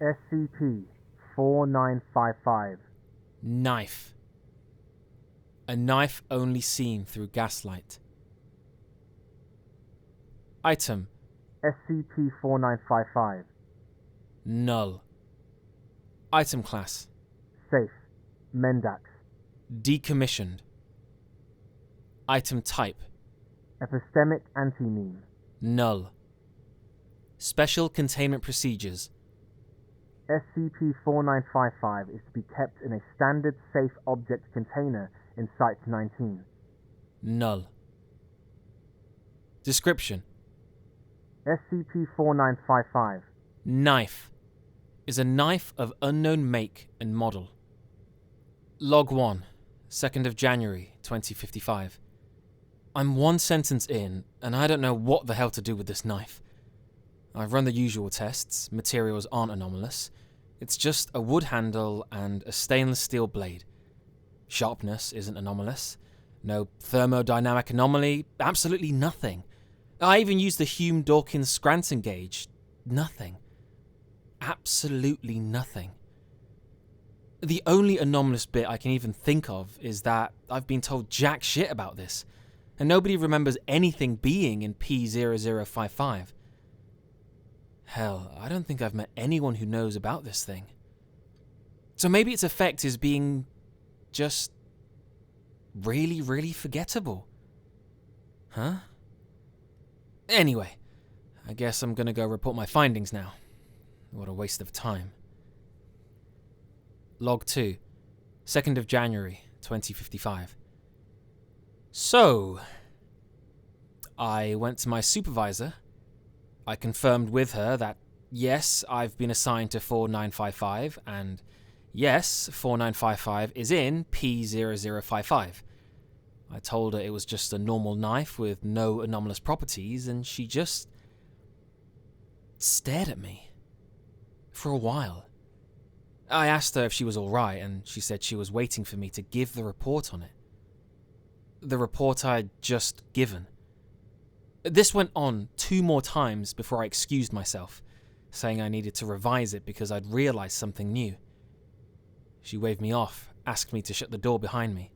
SCP-4955. Knife. A knife only seen through gaslight. Item. SCP-4955. Null. Item class. Safe. Mendax. Decommissioned. Item type. Epistemic anti-meme. Null. Special containment procedures. SCP-4955 is to be kept in a standard safe object container in Site-19. Null. Description. SCP-4955. Knife. Is a knife of unknown make and model. Log 1, 2nd of January, 2055. I'm one sentence in, and I don't know what the hell to do with this knife. I've run the usual tests, materials aren't anomalous. It's just a wood handle and a stainless steel blade. Sharpness isn't anomalous. No thermodynamic anomaly, absolutely nothing. I even used the Hume-Dawkins Scranton gauge. Nothing. Absolutely nothing. The only anomalous bit I can even think of is that I've been told jack shit about this, and nobody remembers anything being in P0055. Hell, I don't think I've met anyone who knows about this thing. So maybe its effect is being just really, really forgettable. Huh? Anyway, I guess I'm gonna go report my findings now. What a waste of time. Log 2, 2nd of January, 2055. So, I went to my supervisor. I confirmed with her that, yes, I've been assigned to 4955, and yes, 4955 is in P0055. I told her it was just a normal knife with no anomalous properties, and she just stared at me. For a while. I asked her if she was alright, and she said she was waiting for me to give the report on it. The report I'd just given. This went on 2 more times before I excused myself, saying I needed to revise it because I'd realised something new. She waved me off, asked me to shut the door behind me.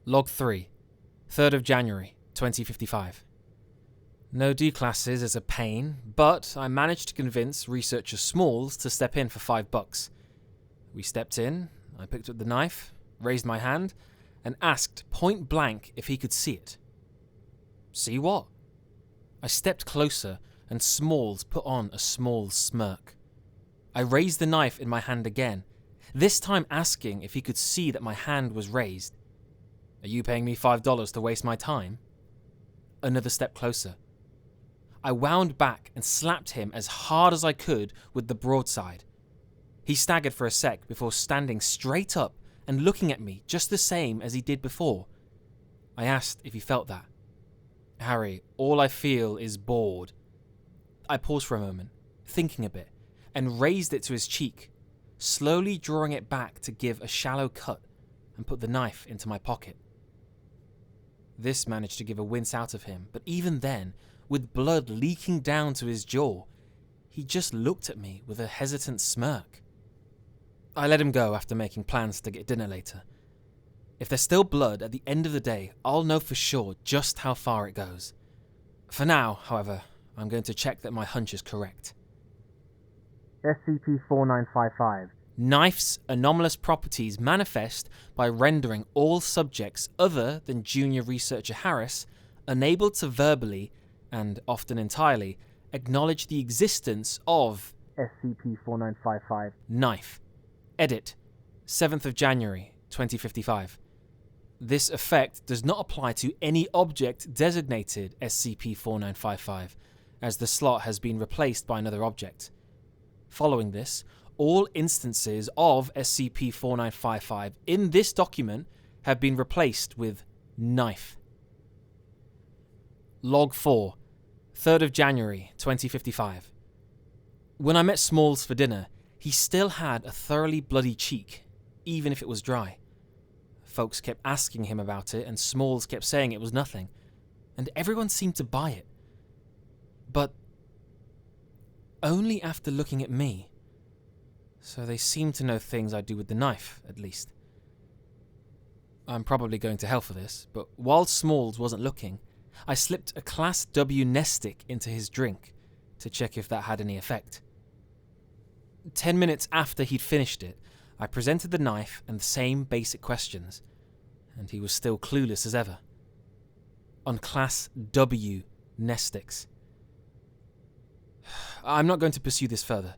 Log 3, 3rd of January, 2055. No D-classes is a pain, but I managed to convince researcher Smalls to step in for $5. We stepped in, I picked up the knife, raised my hand, and asked point blank if he could see it. See what? I stepped closer, and Smalls put on a small smirk. I raised the knife in my hand again, this time asking if he could see that my hand was raised. Are you paying me $5 to waste my time? Another step closer. I wound back and slapped him as hard as I could with the broadside. He staggered for a sec before standing straight up and looking at me just the same as he did before. I asked if he felt that. Harry, all I feel is bored. I paused for a moment, thinking a bit, and raised it to his cheek, slowly drawing it back to give a shallow cut and put the knife into my pocket. This managed to give a wince out of him, but even then, with blood leaking down to his jaw, he just looked at me with a hesitant smirk. I let him go after making plans to get dinner later. If there's still blood at the end of the day, I'll know for sure just how far it goes. For now, however, I'm going to check that my hunch is correct. SCP-4955. Knife's anomalous properties manifest by rendering all subjects other than Junior Researcher Harris unable to verbally, and often entirely, acknowledge the existence of SCP-4955. Knife. Edit. 7th of January, 2055. This effect does not apply to any object designated SCP-4955, as the slot has been replaced by another object. Following this, all instances of SCP-4955 in this document have been replaced with Knife. Log 4, 3rd of January, 2055. When I met Smalls for dinner, he still had a thoroughly bloody cheek, even if it was dry. Folks kept asking him about it, and Smalls kept saying it was nothing, and everyone seemed to buy it. But only after looking at me. So they seem to know things I do with the knife, at least. I'm probably going to hell for this, but while Smalls wasn't looking, I slipped a Class W Nestic into his drink to check if that had any effect. 10 minutes after he'd finished it, I presented the knife and the same basic questions, and he was still clueless as ever. On Class W Nestics. I'm not going to pursue this further,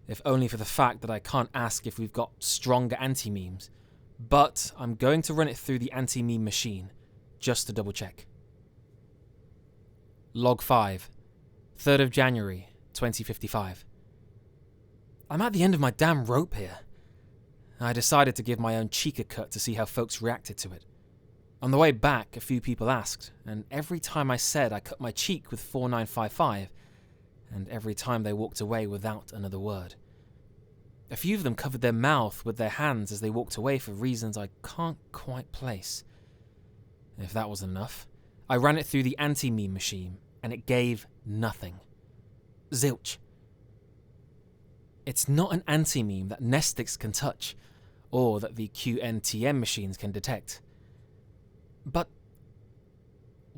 if only for the fact that I can't ask if we've got stronger anti-memes, but I'm going to run it through the anti-meme machine, just to double check. Log 5, 3rd of January, 2055. I'm at the end of my damn rope here. I decided to give my own cheek a cut to see how folks reacted to it. On the way back, a few people asked, and every time I said I cut my cheek with 4955, and every time they walked away without another word. A few of them covered their mouth with their hands as they walked away for reasons I can't quite place. If that was enough, I ran it through the anti-meme machine, and it gave nothing. Zilch. It's not an anti-meme that Nestics can touch, or that the QNTM machines can detect. But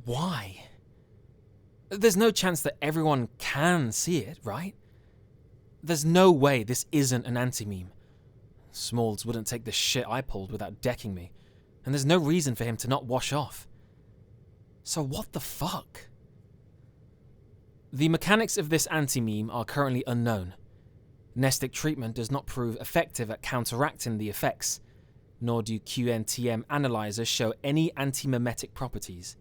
why? There's no chance that everyone can see it, right? There's no way this isn't an anti-meme. Smalls wouldn't take the shit I pulled without decking me, and there's no reason for him to not wash off. So what the fuck? The mechanics of this anti-meme are currently unknown. Nestic treatment does not prove effective at counteracting the effects, nor do QNTM analyzers show any anti-memetic properties.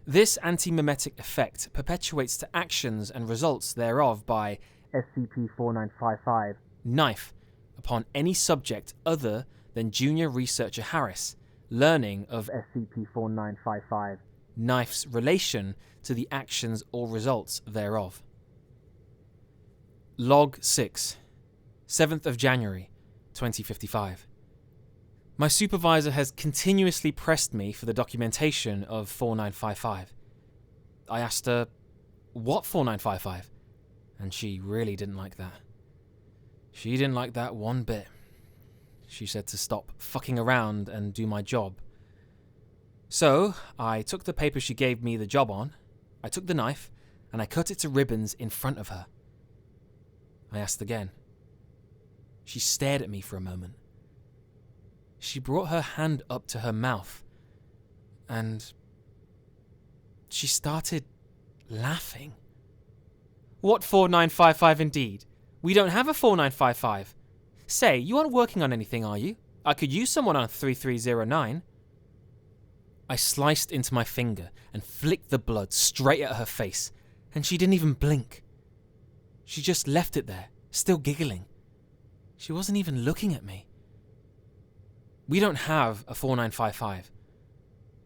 This anti-memetic effect perpetuates to actions and results thereof by SCP-4955 knife upon any subject other than junior researcher Harris, learning of SCP-4955 knife's relation to the actions or results thereof. Log 6, 7th of January, 2055. My supervisor has continuously pressed me for the documentation of 4955. I asked her, what 4955? And she really didn't like that. She didn't like that one bit. She said to stop fucking around and do my job. So, I took the paper she gave me the job on, I took the knife, and I cut it to ribbons in front of her. I asked again. She stared at me for a moment. She brought her hand up to her mouth, and she started laughing. What 4955 indeed? We don't have a 4955. Say, you aren't working on anything, are you? I could use someone on 3309. I sliced into my finger and flicked the blood straight at her face, and she didn't even blink. She just left it there, still giggling. She wasn't even looking at me. We don't have a 4955.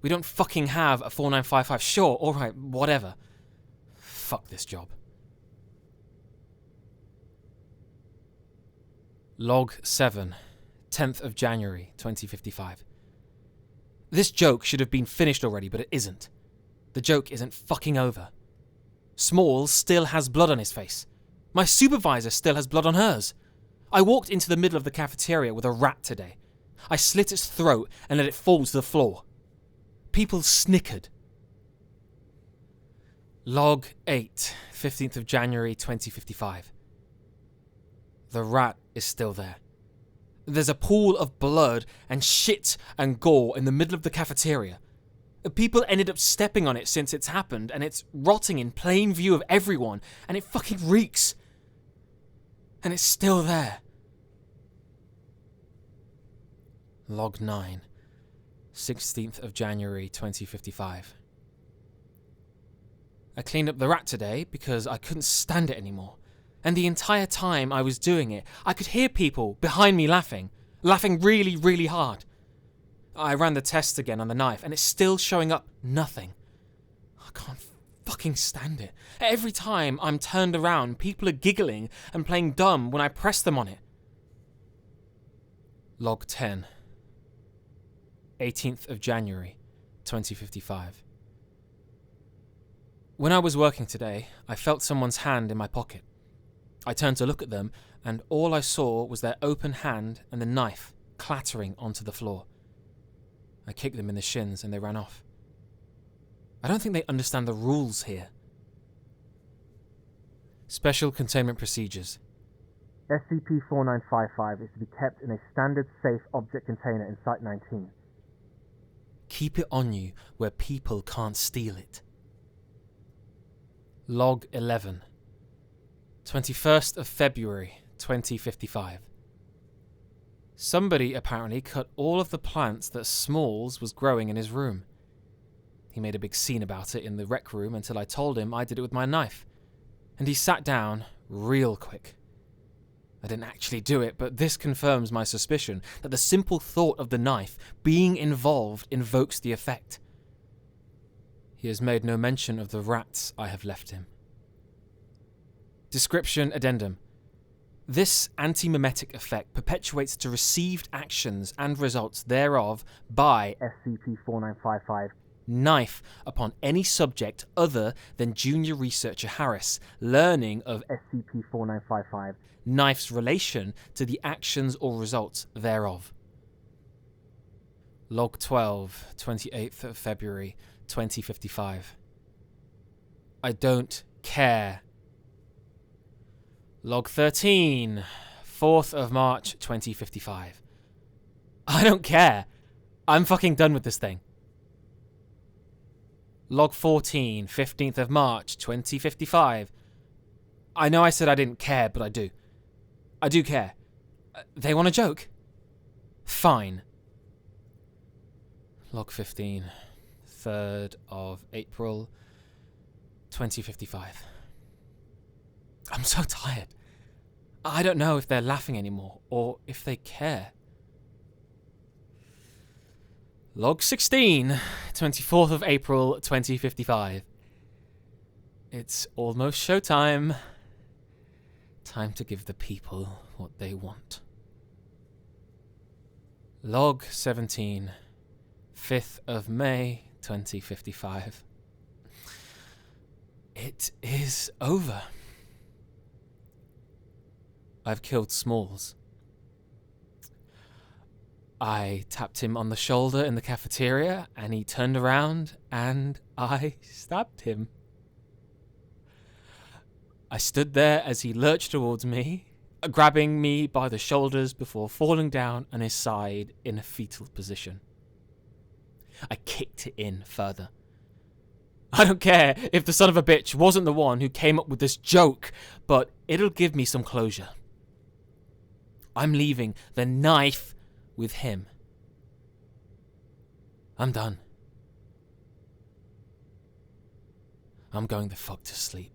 We don't fucking have a 4955. Sure, alright, whatever. Fuck this job. Log 7, 10th of January, 2055. This joke should have been finished already, but it isn't. The joke isn't fucking over. Smalls still has blood on his face. My supervisor still has blood on hers. I walked into the middle of the cafeteria with a rat today. I slit its throat and let it fall to the floor. People snickered. Log 8, 15th of January 2055. The rat is still there. There's a pool of blood and shit and gore in the middle of the cafeteria. People ended up stepping on it since it's happened, and it's rotting in plain view of everyone, and it fucking reeks. And it's still there. Log 9, 16th of January 2055. I cleaned up the rat today because I couldn't stand it anymore. And the entire time I was doing it, I could hear people behind me laughing really, really hard. I ran the test again on the knife, and it's still showing up nothing. I can't fucking stand it. Every time I'm turned around, people are giggling and playing dumb when I press them on it. Log 10, 18th of January, 2055. When I was working today, I felt someone's hand in my pocket. I turned to look at them, and all I saw was their open hand and the knife clattering onto the floor. I kicked them in the shins and they ran off. I don't think they understand the rules here. Special Containment Procedures. SCP-4955 is to be kept in a standard safe object container in Site-19. Keep it on you where people can't steal it. Log 11. 21st of February, 2055. Somebody apparently cut all of the plants that Smalls was growing in his room. He made a big scene about it in the rec room until I told him I did it with my knife. And he sat down real quick. I didn't actually do it, but this confirms my suspicion that the simple thought of the knife being involved invokes the effect. He has made no mention of the rats I have left him. Description Addendum. This anti-mimetic effect perpetuates to received actions and results thereof by SCP-4955 knife upon any subject other than Junior Researcher Harris, learning of SCP-4955 knife's relation to the actions or results thereof. Log 12, 28th of February, 2055. I don't care. Log 13, 4th of March, 2055. I don't care. I'm fucking done with this thing. Log 14, 15th of March, 2055. I know I said I didn't care, but I do. I do care. They want a joke? Fine. Log 15, 3rd of April, 2055. I'm so tired. I don't know if they're laughing anymore, or if they care. Log 16, 24th of April, 2055. It's almost showtime. Time to give the people what they want. Log 17, 5th of May, 2055. It is over. I've killed Smalls. I tapped him on the shoulder in the cafeteria, and he turned around, and I stabbed him. I stood there as he lurched towards me, grabbing me by the shoulders before falling down on his side in a fetal position. I kicked it in further. I don't care if the son of a bitch wasn't the one who came up with this joke, but it'll give me some closure. I'm leaving the knife with him. I'm done. I'm going the fuck to sleep.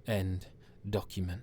End document.